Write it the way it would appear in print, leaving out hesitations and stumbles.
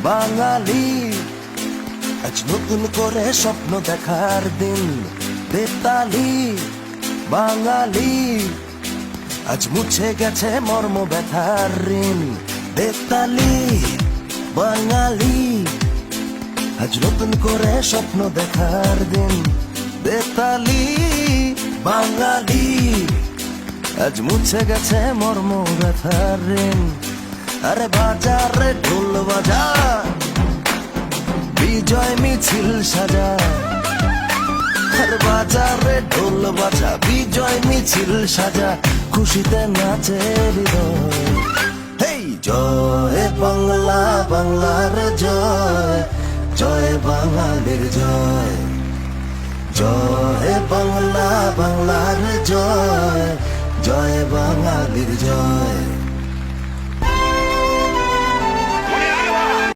বাঙালি, আজ নতুন করে স্বপ্ন দেখার দিন। বেতালি বাঙালি, আজ মুছে গেছে মর্ম ব্যথার ঋণ। বেতালি বাঙালি, আজ নতুন করে স্বপ্ন দেখার দিন। বেতালি বাঙালি, আজ মুছে গেছে মর্ম ব্যথার ঋণ। আরে বাজারে ঢোল বাজা, বিজয় মিছিল সাজা। আরে বাজারে ঢোল বাজা, বিজয় মিছিল সাজা, খুশিতে নাচে হৃদয়। হেই জয় বাংলা, বাংলার জয়, জয় বাঙালির জয়। জয় বাংলা, বাংলার জয়, জয় বাঙালির জয়।